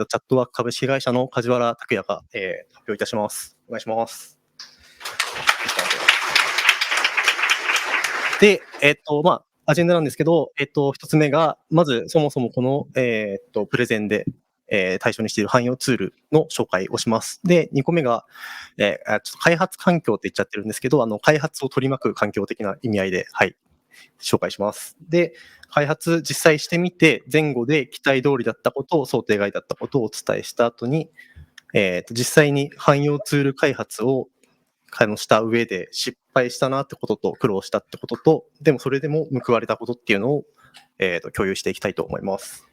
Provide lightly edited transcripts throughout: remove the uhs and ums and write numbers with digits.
チャットワーク株式会社の梶原拓也が、発表いたします。お願いします。で、アジェンダなんですけど、一つ目が、まずそもそもこの、プレゼンで、対象にしている汎用ツールの紹介をします。で、2個目が、ちょっと開発環境って言っちゃってるんですけど、開発を取り巻く環境的な意味合いで、はい、紹介します。で、開発実際してみて、前後で期待通りだったこと、想定外だったことをお伝えした後に、実際に汎用ツール開発をした上で失敗したなってことと苦労したってことと、でもそれでも報われたことっていうのを、共有していきたいと思います。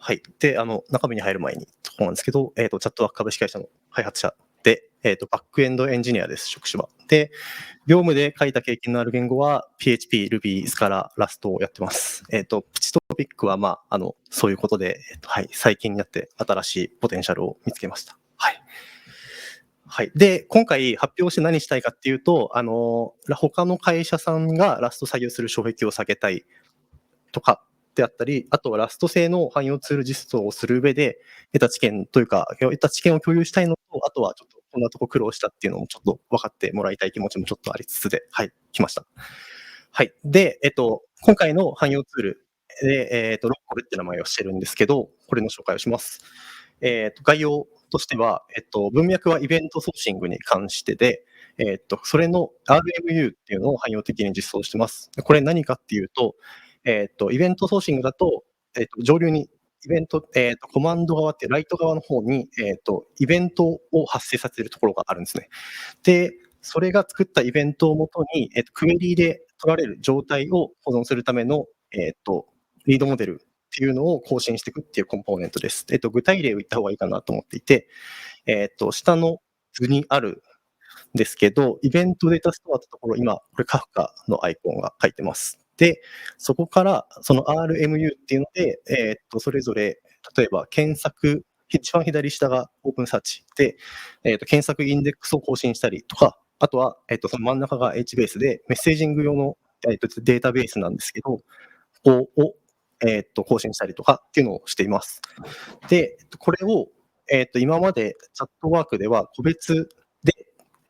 はい。で、中身に入る前にところなんですけど、チャットワーク株式会社の開発者で、バックエンドエンジニアです、職種は。で、業務で書いた経験のある言語は PHP、Ruby、Scala、Rust をやってます。プチトピックは、そういうことで、はい、最近になって新しいポテンシャルを見つけました。はい。はい。で、今回発表して何したいかっていうと、他の会社さんがラスト採用する障壁を下げたいとかであったり、あとはラスト製の汎用ツール実装をする上で、得た知見というか、得た知見を共有したいのと、あとはちょっとこんなとこ苦労したっていうのもちょっと分かってもらいたい気持ちもちょっとありつつで、はい、来ました。はい。で、今回の汎用ツールで、ロッコルって名前をしてるんですけど、これの紹介をします。概要としては、文脈はイベントソーシングに関してで、それの RMU っていうのを汎用的に実装してます。これ何かっていうと、イベントソーシングだと、上流にイベント、コマンド側ってライト側の方に、イベントを発生させるところがあるんですね。で、それが作ったイベントをもとに、クエリで取られる状態を保存するための、リードモデルっていうのを更新していくっていうコンポーネントです。具体例を言った方がいいかなと思っていて、下の図にあるんですけど、イベントデータストアってところ、今、これカフカのアイコンが書いてます。で、そこからその RMU っていうので、それぞれ、例えば検索、一番左下がオープンサーチで、検索インデックスを更新したりとか、あとは、その真ん中が HBase で、メッセージング用の、データベースなんですけど、ここを、更新したりとかっていうのをしています。で、これを、今までチャットワークでは個別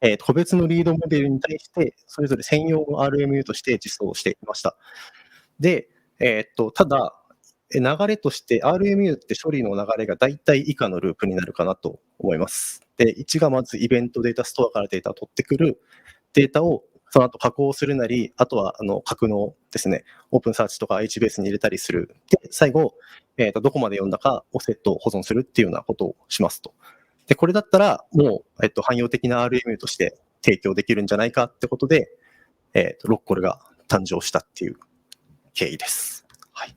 で、個別のリードモデルに対して、それぞれ専用の RMU として実装していました。で、ただ、流れとして RMU って処理の流れが大体以下のループになるかなと思います。で、1がまずイベントデータストアからデータを取ってくる。データをその後加工するなり、あとは格納ですね、オープンサーチとか HBase に入れたりする。で、最後、どこまで読んだかをセット保存するっていうようなことをしますと。で、これだったら、もう、汎用的な RMU として提供できるんじゃないかってことで、ロッコルが誕生したっていう経緯です。はい。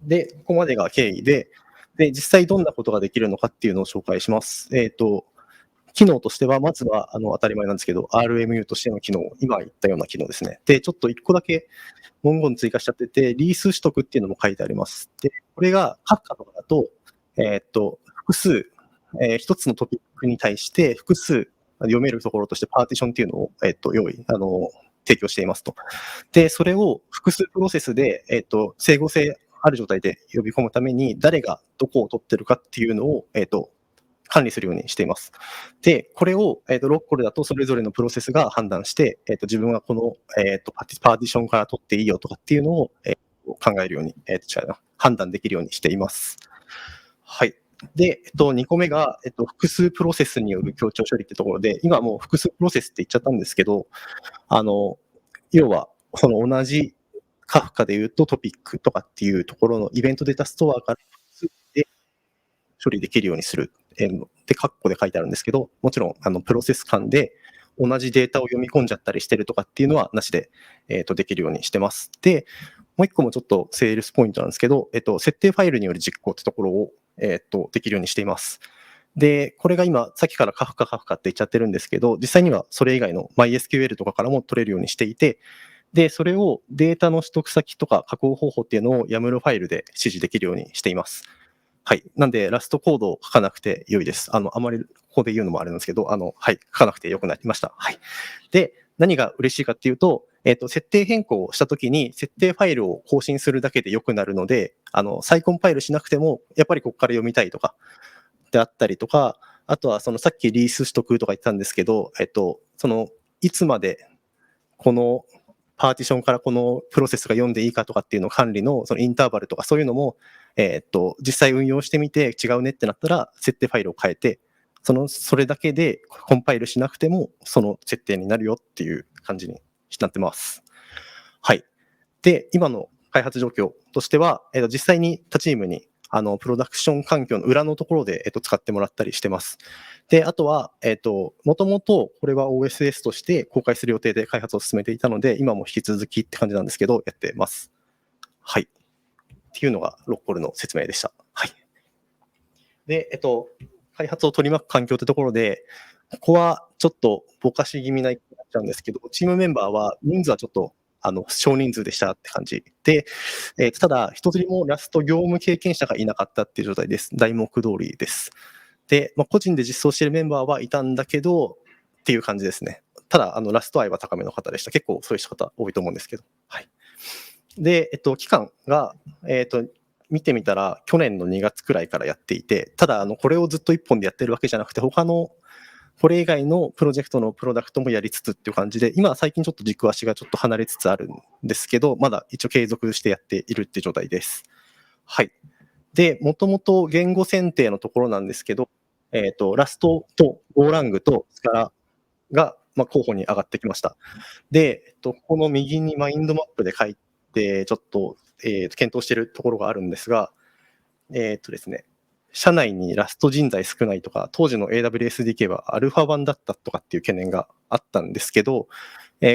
で、ここまでが経緯で、実際どんなことができるのかっていうのを紹介します。機能としては、まずは当たり前なんですけど、RMU としての機能、今言ったような機能ですね。で、ちょっと1個だけ文言追加しちゃってて、リース取得っていうのも書いてあります。で、これがカフカとかだと、複数、1つのトピックに対して複数読めるところとしてパーティションっていうのを、提供していますと。で、それを複数プロセスで、整合性ある状態で呼び込むために、誰がどこを取ってるかっていうのを、管理するようにしています。で、これを、ロッコルだとそれぞれのプロセスが判断して、自分はこの、パーティションから取っていいよとかっていうのを、考えるように、判断できるようにしています。はい。で、2個目が、複数プロセスによる強調処理ってところで、今もう複数プロセスって言っちゃったんですけど、要は、その同じカフカで言うとトピックとかっていうところのイベントデータストアから複数で処理できるようにする。で、カッコで書いてあるんですけど、もちろん、プロセス間で同じデータを読み込んじゃったりしてるとかっていうのはなしで、できるようにしてます。で、もう一個もちょっとセールスポイントなんですけど、設定ファイルによる実行ってところを、できるようにしています。で、これが今、さっきからカフカって言っちゃってるんですけど、実際にはそれ以外の MySQL とかからも取れるようにしていて、で、それをデータの取得先とか加工方法っていうのを YAML ファイルで指示できるようにしています。はい。なんで、ラストコードを書かなくて良いです。あまりここで言うのもあれなんですけど、はい、書かなくて良くなりました。はい。で、何が嬉しいかっていうと、設定変更をしたときに、設定ファイルを更新するだけで良くなるので、再コンパイルしなくても、やっぱりここから読みたいとか、であったりとか、あとはそのさっきリース取得とか言ってたんですけど、いつまでこのパーティションからこのプロセスが読んでいいかとかっていうのを管理のそのインターバルとかそういうのも、実際運用してみて違うねってなったら設定ファイルを変えて、それだけでコンパイルしなくてもその設定になるよっていう感じになってます。はい。で、今の開発状況としては、実際に他チームにプロダクション環境の裏のところで、使ってもらったりしてます。で、あとは、もともとこれは OSS として公開する予定で開発を進めていたので、今も引き続きって感じなんですけど、やってます。はい。っていうのがロッコルの説明でした。はい。で、開発を取り巻く環境ってところで、ここはちょっとぼかし気味な意見になっちゃうんですけど、チームメンバーは人数はちょっと少人数でしたって感じで、ただ、一人もラスト業務経験者がいなかったっていう状態です。題目通りです。で、個人で実装しているメンバーはいたんだけど、っていう感じですね。ただ、ラスト愛は高めの方でした。結構そういう方多いと思うんですけど。はい。で、期間が、見てみたら、去年の2月くらいからやっていて、ただ、これをずっと一本でやってるわけじゃなくて、他のこれ以外のプロジェクトのプロダクトもやりつつっていう感じで、今最近ちょっと軸足がちょっと離れつつあるんですけど、まだ一応継続してやっているっていう状態です。はい。で、もともと言語選定のところなんですけど、ラストとゴーラングとスカラが、候補に上がってきました。で、ここの右にマインドマップで書いて、ちょっと、検討しているところがあるんですが、ですね、社内にラスト人材少ないとか、当時の AWSDK はアルファ版だったとかっていう懸念があったんですけど、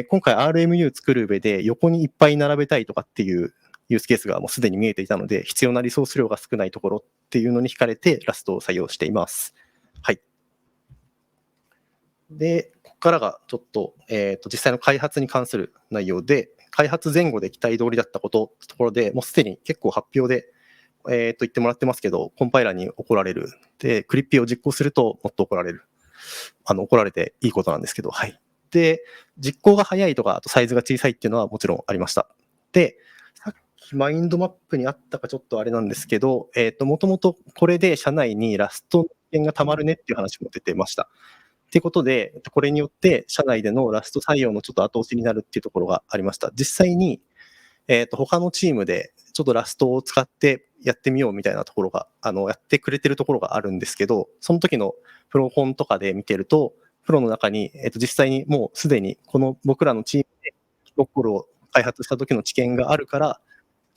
今回 RMU 作る上で横にいっぱい並べたいとかっていうユースケースがもうすでに見えていたので、必要なリソース量が少ないところっていうのに惹かれてラストを採用しています。はい。で、ここからがちょっと、実際の開発に関する内容で、開発前後で期待通りだったことってところで、もうすでに結構発表で、言ってもらってますけど、コンパイラーに怒られる。で、クリッピーを実行するともっと怒られる。怒られていいことなんですけど、はい。で、実行が早いとか、あとサイズが小さいっていうのはもちろんありました。で、さっきマインドマップにあったかちょっとあれなんですけど、もともとこれで社内にラストの件がたまるねっていう話も出てました。っていうことで、これによって社内でのラスト採用のちょっと後押しになるっていうところがありました。実際に、他のチームでちょっとラストを使ってやってみようみたいなところが、やってくれてるところがあるんですけど、その時のプロ本とかで見てると、プロの中に、実際にもうすでにこの僕らのチームでロッコルを開発した時の知見があるから、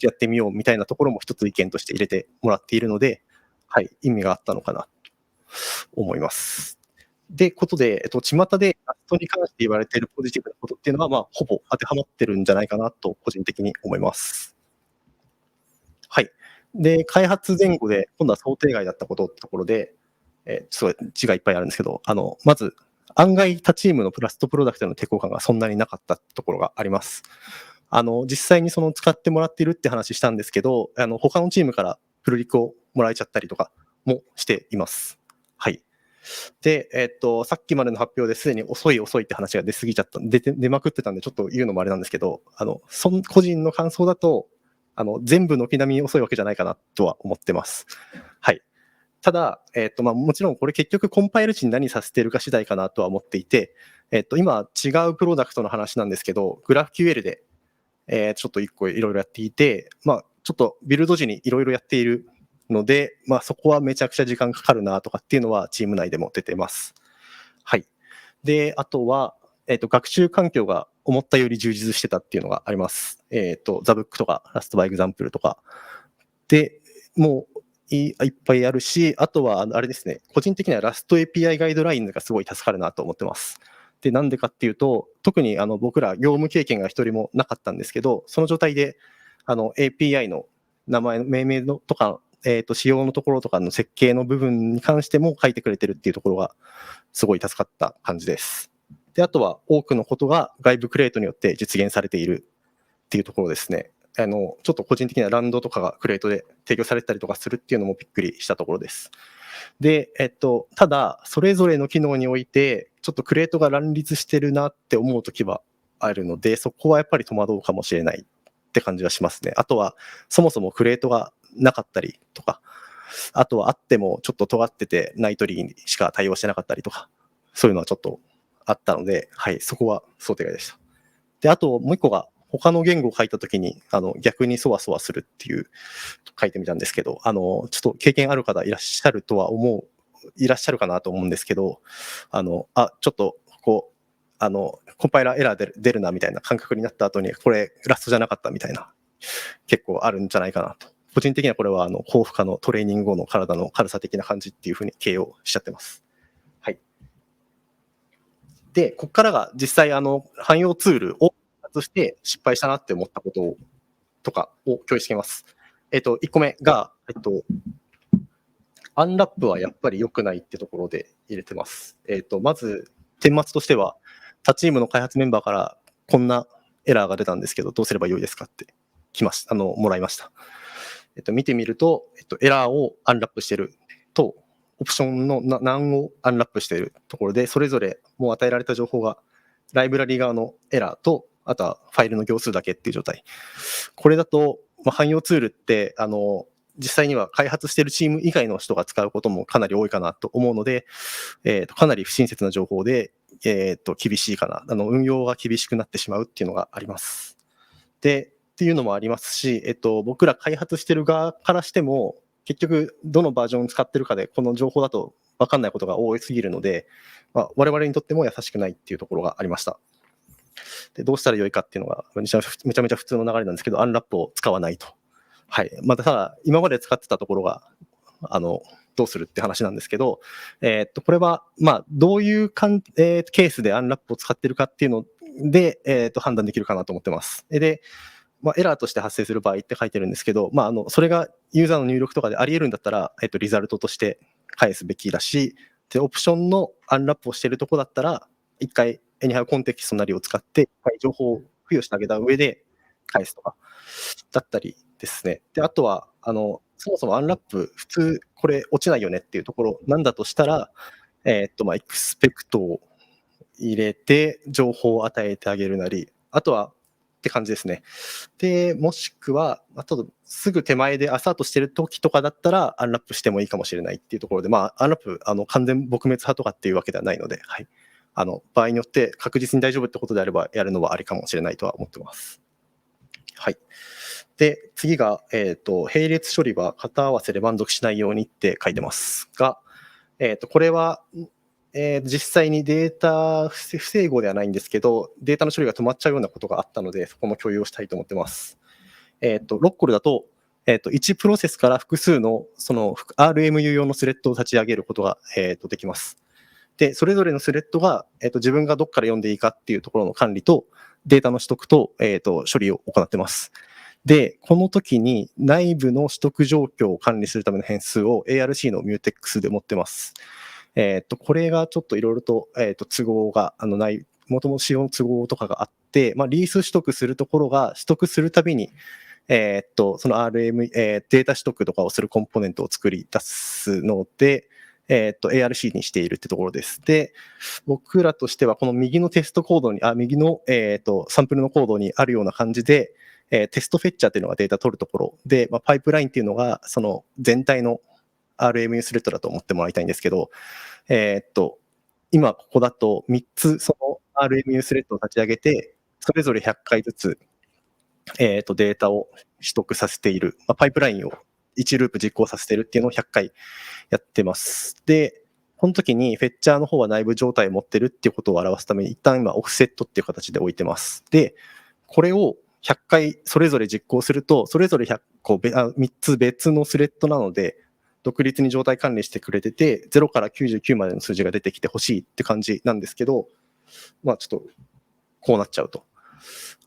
やってみようみたいなところも一つ意見として入れてもらっているので、はい、意味があったのかなと思います。で、ことで、巷でラストに関して言われているポジティブなことっていうのは、ほぼ当てはまってるんじゃないかなと個人的に思います。はい。で、開発前後で、今度は想定外だったことってところで、すごい字がいっぱいあるんですけど、まず、案外他チームのラストプロダクトへの抵抗感がそんなになかったところがあります。実際にその使ってもらっているって話したんですけど、他のチームからプルリクをもらえちゃったりとかもしています。はい。で、さっきまでの発表ですでに遅い遅いって話が出過ぎちゃった、出まくってたんで、ちょっと言うのもあれなんですけど、個人の感想だと、全部軒並み遅いわけじゃないかなとは思ってます。はい。ただ、もちろんこれ結局コンパイル値に何させてるか次第かなとは思っていて、今違うプロダクトの話なんですけど、GraphQL で、ちょっと一個いろいろやっていて、ちょっとビルド時にいろいろやっているので、そこはめちゃくちゃ時間かかるなとかっていうのはチーム内でも出てます。はい。で、あとは、学習環境が思ったより充実してたっていうのがあります。ザブックとか、ラストバイエグザンプルとか。で、もういっぱいあるし、あとは、あれですね、個人的にはラスト API ガイドラインがすごい助かるなと思ってます。で、なんでかっていうと、特に僕ら業務経験が一人もなかったんですけど、その状態でAPI の名前、命名のとか、仕様のところとかの設計の部分に関しても書いてくれてるっていうところがすごい助かった感じです。で、あとは多くのことが外部クレートによって実現されているっていうところですね。ちょっと個人的にはランドとかがクレートで提供されたりとかするっていうのもびっくりしたところです。で、ただ、それぞれの機能において、ちょっとクレートが乱立してるなって思うときはあるので、そこはやっぱり戸惑うかもしれないって感じはしますね。あとは、そもそもクレートがなかったりとか、あとはあってもちょっと尖ってて、ナイトリーにしか対応してなかったりとか、そういうのはちょっとあったので、はい、そこは想定外でした。で、あともう一個が、他の言語を書いたときに、逆にそわそわするっていう、書いてみたんですけど、ちょっと経験ある方いらっしゃるとはいらっしゃるかなと思うんですけど、ちょっと、こう、コンパイラーエラー出るなみたいな感覚になった後に、これラストじゃなかったみたいな、結構あるんじゃないかなと。個人的にはこれは、高負荷のトレーニング後の体の軽さ的な感じっていうふうに形容しちゃってます。はい。で、ここからが実際、汎用ツールを開発して失敗したなって思ったこととかを共有しています。1個目が、アンラップはやっぱり良くないってところで入れてます。まず、顛末としては、他チームの開発メンバーからこんなエラーが出たんですけど、どうすればよいですかってもらいました。見てみると、エラーをアンラップしてると、オプションの何をアンラップしているところで、それぞれもう与えられた情報が、ライブラリ側のエラーと、あとはファイルの行数だけっていう状態。これだと、汎用ツールって、実際には開発しているチーム以外の人が使うこともかなり多いかなと思うので、かなり不親切な情報で、厳しいかな。運用が厳しくなってしまうっていうのがあります。で、っていうのもありますし、僕ら開発してる側からしても、結局、どのバージョンを使ってるかで、この情報だと分かんないことが多すぎるので、我々にとっても優しくないっていうところがありました。で、どうしたらよいかっていうのが、めちゃめちゃ普通の流れなんですけど、アンラップを使わないと。はい。ただ、今まで使ってたところが、どうするって話なんですけど、これは、どういうケースでアンラップを使ってるかっていうので、判断できるかなと思ってます。で、エラーとして発生する場合って書いてるんですけど、それがユーザーの入力とかであり得るんだったら、リザルトとして返すべきだし、で、オプションのアンラップをしているとこだったら、一回、anyhow コンテキストなりを使って、情報を付与してあげた上で返すとか、だったりですね。で、あとは、そもそもアンラップ、普通これ落ちないよねっていうところなんだとしたら、エクスペクトを入れて情報を与えてあげるなり、あとはって感じですね。で、もしくは、すぐ手前でアサートしてる時とかだったら、アンラップしてもいいかもしれないっていうところで、アンラップ、完全撲滅派とかっていうわけではないので、はい。場合によって確実に大丈夫ってことであれば、やるのはありかもしれないとは思ってます。はい。で、次が、並列処理は型合わせで満足しないようにって書いてますが、これは、実際にデータ不整合ではないんですけど、データの処理が止まっちゃうようなことがあったので、そこも共有をしたいと思ってます。ロッコルだと、1プロセスから複数のその RMU 用のスレッドを立ち上げることが、できます。で、それぞれのスレッドが、自分がどこから読んでいいかっていうところの管理と、データの取得と、処理を行ってます。で、この時に内部の取得状況を管理するための変数を ARC の Mutex で持ってます。これがちょっといろいろと、都合がもともと仕様の都合とかがあって、リース取得するところが取得するたびに、その データ取得とかをするコンポーネントを作り出すので、ARC にしているってところです。で、僕らとしてはこの右のテストコードに、右の、サンプルのコードにあるような感じで、テストフェッチャーっていうのがデータ取るところで、パイプラインっていうのがその全体の RMU スレッドだと思ってもらいたいんですけど、今ここだと3つその RMU スレッドを立ち上げて、それぞれ100回ずつ、データを取得させている、パイプラインを1ループ実行させているっていうのを100回やってます。で、この時にフェッチャーの方は内部状態を持ってるっていうことを表すために、一旦今オフセットっていう形で置いてます。で、これを100回それぞれ実行すると、それぞれ3つ別のスレッドなので、独立に状態管理してくれてて、0から99までの数字が出てきてほしいって感じなんですけど、ちょっとこうなっちゃうと。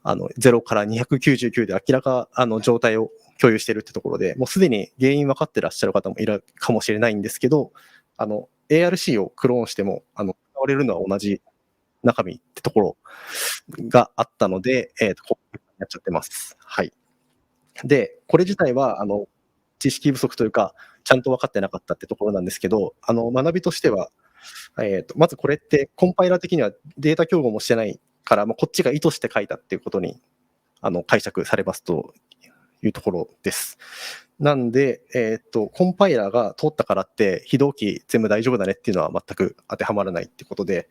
0から299で明らか状態を共有しているってところで、もうすでに原因分かってらっしゃる方もいるかもしれないんですけど、ARC をクローンしても、使われるのは同じ中身ってところがあったので、こうなっちゃってます。はい。で、これ自体は、知識不足というか、ちゃんと分かってなかったってところなんですけど、学びとしては、まずこれってコンパイラー的にはデータ競合もしてないから、こっちが意図して書いたっていうことに解釈されますというところです。なんで、コンパイラーが通ったからって非同期全部大丈夫だねっていうのは全く当てはまらないってことで、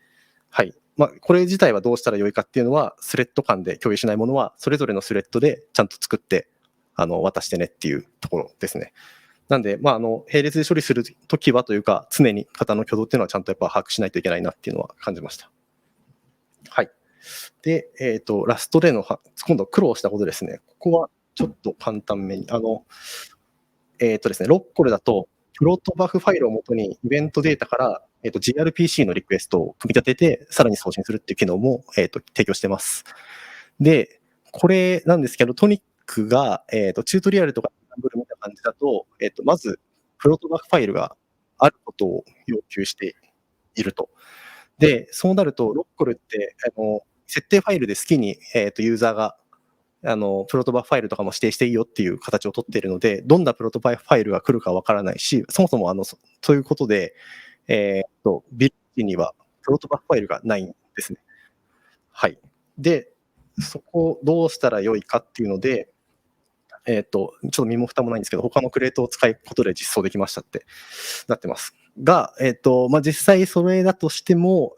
はい。これ自体はどうしたらよいかっていうのは、スレッド間で共有しないものは、それぞれのスレッドでちゃんと作って、渡してねっていうところですね。なんで、並列で処理するときはというか、常に型の挙動っていうのはちゃんとやっぱ把握しないといけないなっていうのは感じました。はい。で、ラストでの今度苦労したことですね。ここはちょっと簡単めに。ですね、ロッコルだと、プロトバフファイルをもとにイベントデータから、gRPC のリクエストを組み立てて、さらに送信するっていう機能も、提供してます。で、これなんですけど、トニックが、チュートリアルとか見た感じだと、まず、プロトバフファイルがあることを要求していると。で、そうなると、ロッコルって、設定ファイルで好きに、ユーザーがプロトバファイルとかも指定していいよっていう形を取っているので、どんなプロトバファイルが来るかわからないし、そもそもそういうことで、ビルにはプロトバファイルがないんですね。はい。で、そこをどうしたらよいかっていうので、ちょっと身も蓋もないんですけど、他のクレートを使うことで実装できましたってなってます。が、実際それだとしても、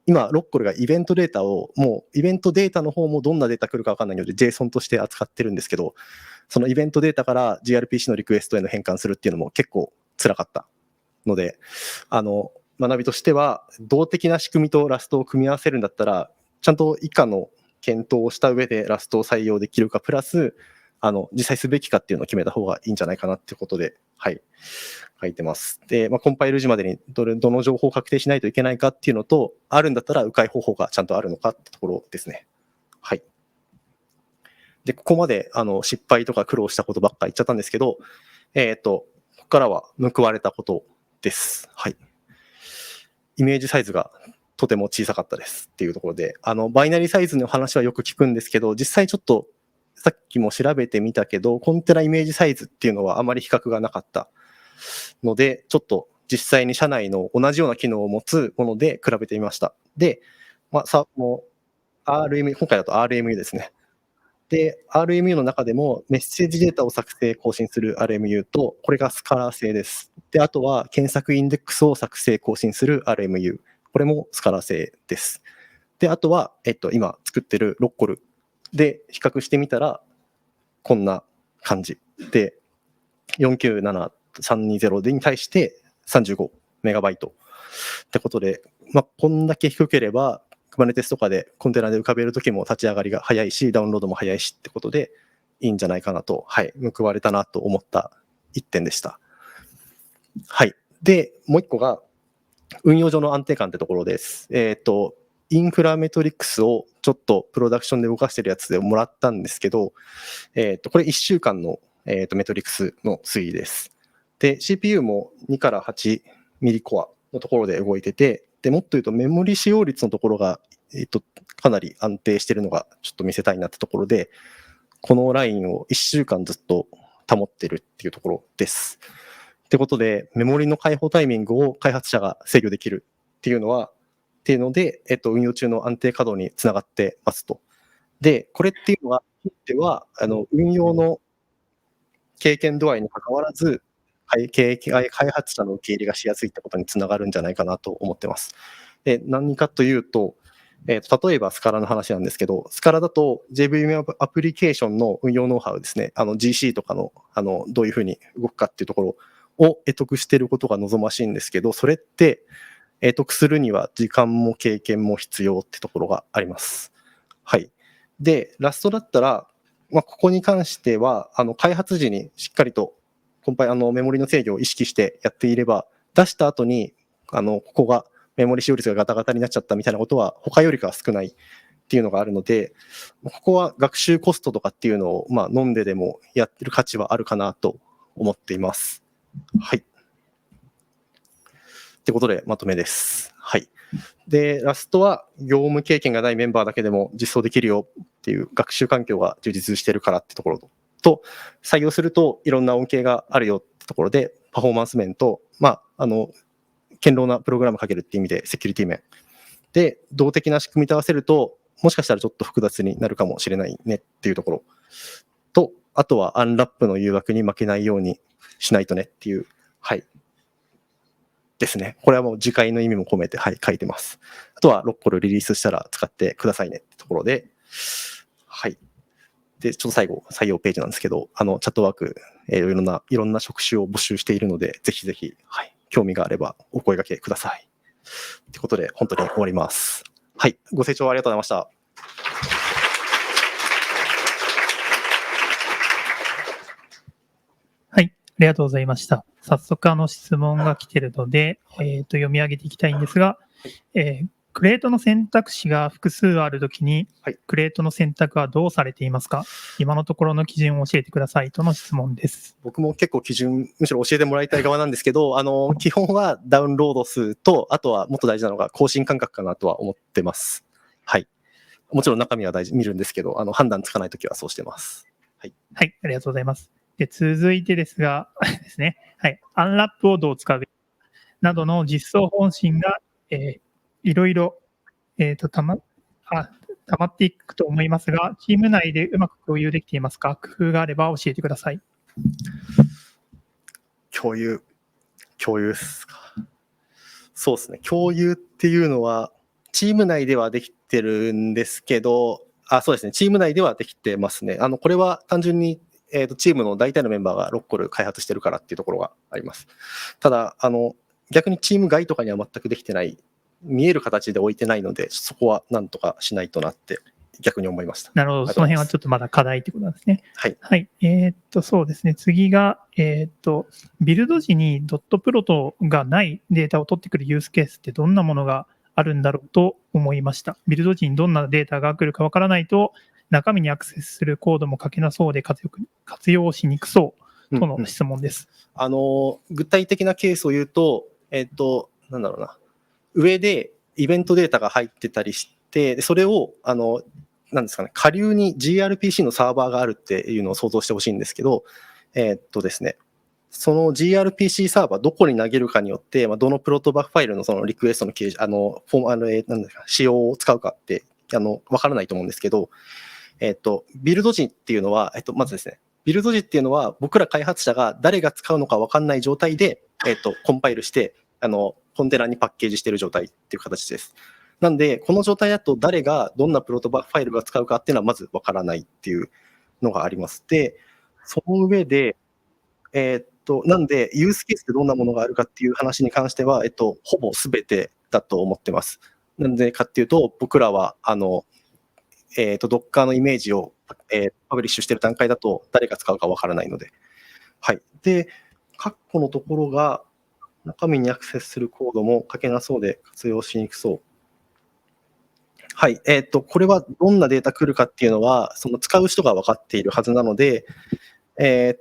今、ロッコルがイベントデータを、もうイベントデータの方もどんなデータ来るか分かんないので、JSON として扱ってるんですけど、そのイベントデータから gRPC のリクエストへの変換するっていうのも結構辛かったので、学びとしては、動的な仕組みとラストを組み合わせるんだったら、ちゃんと以下の検討をした上でラストを採用できるか、プラス、実際すべきかっていうのを決めた方がいいんじゃないかなっていうことで、はい、書いてます。で、コンパイル時までにどの情報を確定しないといけないかっていうのと、あるんだったら迂回方法がちゃんとあるのかってところですね。はい。で、ここまで失敗とか苦労したことばっか言っちゃったんですけど、ここからは報われたことです。はい。イメージサイズがとても小さかったですっていうところで、バイナリーサイズの話はよく聞くんですけど、実際ちょっとさっきも調べてみたけど、コンテナイメージサイズっていうのはあまり比較がなかったので、ちょっと実際に社内の同じような機能を持つもので比べてみました。で、もう RMU、今回だと RMU ですね。で、RMU の中でもメッセージデータを作成、更新する RMU と、これがスカラー製です。で、あとは検索インデックスを作成、更新する RMU。これもスカラー製です。で、あとは、今作ってるロッコルで比較してみたら、こんな感じで、497320に対して35メガバイトってことで、こんだけ低ければ、Kubernetes とかでコンテナで浮かべるときも立ち上がりが早いし、ダウンロードも早いしってことで、いいんじゃないかなと、はい、報われたなと思った一点でした。はい。で、もう一個が、運用上の安定感ってところです。インフラメトリックスをちょっとプロダクションで動かしてるやつでもらったんですけど、これ1週間の、メトリックスの推移です。で、CPU も2から8ミリコアのところで動いてて、でもっと言うとメモリ使用率のところが、かなり安定しているのがちょっと見せたいなってところで、このラインを1週間ずっと保っているっていうところです。ってことで、メモリの開放タイミングを開発者が制御できるっていうので、運用中の安定稼働につながってますと。で、これっていうのは、運用の経験度合いに関わらず、開発者の受け入れがしやすいってことにつながるんじゃないかなと思ってます。で、何かというと、例えばスカラの話なんですけど、スカラだと JVM アプリケーションの運用ノウハウですね、GC とかの、どういうふうに動くかっていうところを得得していることが望ましいんですけど、それって得得するには時間も経験も必要ってところがあります。はい。で、ラストだったら、ここに関しては、開発時にしっかりとメモリの制御を意識してやっていれば、出した後に、ここがメモリ使用率がガタガタになっちゃったみたいなことは、他よりかは少ないっていうのがあるので、ここは学習コストとかっていうのを、飲んででもやってる価値はあるかなと思っています。はい。ってことで、まとめです。はい。で、ラストは、業務経験がないメンバーだけでも実装できるよっていう学習環境が充実してるからってところと、採用するといろんな恩恵があるよってところで、パフォーマンス面と、堅牢なプログラム書けるっていう意味で、セキュリティ面。で、動的な仕組みと合わせると、もしかしたらちょっと複雑になるかもしれないねっていうところと、あとはアンラップの誘惑に負けないようにしないとねっていう、はい。ですね。これはもう次回の意味も込めて、はい、書いてます。あとはロッコルリリースしたら使ってくださいねってところで、はい。で、ちょっと最後、採用ページなんですけど、チャットワーク、いろんな職種を募集しているので、ぜひぜひ、はい、興味があればお声掛けください。ということで、本当に終わります。はい、ご清聴ありがとうございました。はい、ありがとうございました。早速質問が来ているので、読み上げていきたいんですが、クレートの選択肢が複数あるときに、はい、クレートの選択はどうされていますか？今のところの基準を教えてくださいとの質問です。僕も結構基準、むしろ教えてもらいたい側なんですけど、基本はダウンロード数と、あとはもっと大事なのが更新間隔かなとは思ってます。はい。もちろん中身は見るんですけど、判断つかないときはそうしてます。はい。はい、ありがとうございます。で、続いてですが、ですね、はい、アンラップをどう使うなどの実装方針が、いろいろ、たまっていくと思いますが、チーム内でうまく共有できていますか？工夫があれば教えてください。共有ですか。そうですね。共有っていうのは、チーム内ではできてるんですけど、そうですね。チーム内ではできてますね。これは単純に、チームの大体のメンバーがロッコル開発してるからっていうところがあります。ただ、逆にチーム外とかには全くできてない、見える形で置いてないので、そこはなんとかしないとなって逆に思いました。なるほど。その辺はちょっとまだ課題ってことなんですね。はい。はい。そうですね。次が、ビルド時にドットプロトがないデータを取ってくるユースケースってどんなものがあるんだろうと思いました。ビルド時にどんなデータが来るかわからないと、中身にアクセスするコードも書けなそうで活用しにくそうとの質問です。具体的なケースを言うと、なんだろうな。上でイベントデータが入ってたりして、それを、なんですかね、下流に gRPC のサーバーがあるっていうのを想像してほしいんですけど、ですね、その gRPC サーバーどこに投げるかによって、どのプロトバファイルのそのリクエストの形式、なんですか、仕様を使うかって、わからないと思うんですけど、ビルド時っていうのは、まずですね、ビルド時っていうのは、僕ら開発者が誰が使うのか分かんない状態で、コンパイルして、コンテナにパッケージしている状態っていう形です。なんで、この状態だと誰がどんなプロトバファイルが使うかっていうのはまず分からないっていうのがあります。で、その上で、なんで、ユースケースでどんなものがあるかっていう話に関しては、ほぼ全てだと思ってます。なんでかっていうと、僕らは、Docker のイメージを、パブリッシュしている段階だと誰が使うかわからないので。はい。で、括弧のところが、中身にアクセスするコードも書けなそうで活用しにくそう。はい。これはどんなデータ来るかっていうのは、その使う人が分かっているはずなので、プ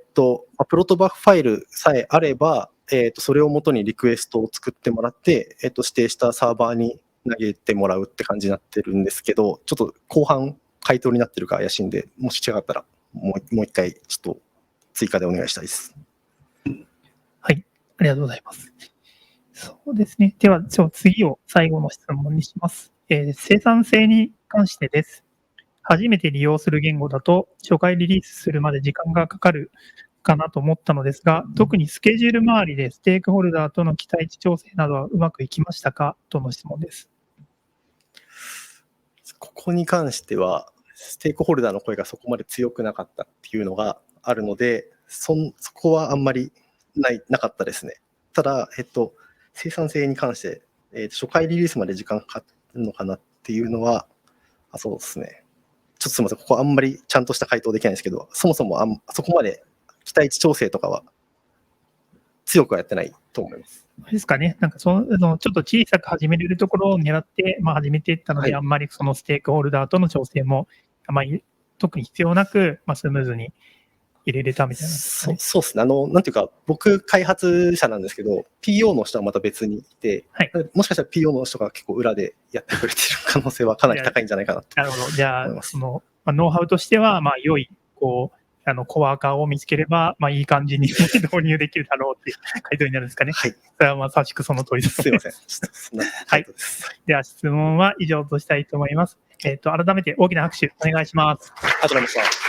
ロトバフファイルさえあれば、それを元にリクエストを作ってもらって、指定したサーバーに投げてもらうって感じになってるんですけど、ちょっと後半回答になってるか怪しいんで、もし違ったらもう一回ちょっと追加でお願いしたいです。はい、ありがとうございます。そうですね。では、次を最後の質問にします。生産性に関してです。初めて利用する言語だと、初回リリースするまで時間がかかるかなと思ったのですが、特にスケジュール周りでステークホルダーとの期待値調整などはうまくいきましたかとの質問です。ここに関しては、ステークホルダーの声がそこまで強くなかったっていうのがあるので、そこはあんまりなかったですね。ただ、生産性に関して、初回リリースまで時間かかるのかなっていうのは、そうですね。ちょっとすみません、ここあんまりちゃんとした回答できないんですけど、そもそもそこまで期待値調整とかは強くはやってないと思います。ですかね、なんかちょっと小さく始めれるところを狙って、始めていったので、あんまりそのステークホルダーとの調整も、特に必要なく、スムーズに入れれたみたいな、ね。そうですね。なんていうか、僕、開発者なんですけど、PO の人はまた別にいて、はい、もしかしたら PO の人が結構裏でやってくれてる可能性はかなり高いんじゃないかなと。なるほど。じゃあ、ノウハウとしては、良い、コワーカーを見つければ、いい感じに導入できるだろうっていう回答になるんですかね。はい。それはまさしくその通りです。すいません。ちょっとそんな回答です。では質問は以上としたいと思います。改めて大きな拍手お願いします。ありがとうございました。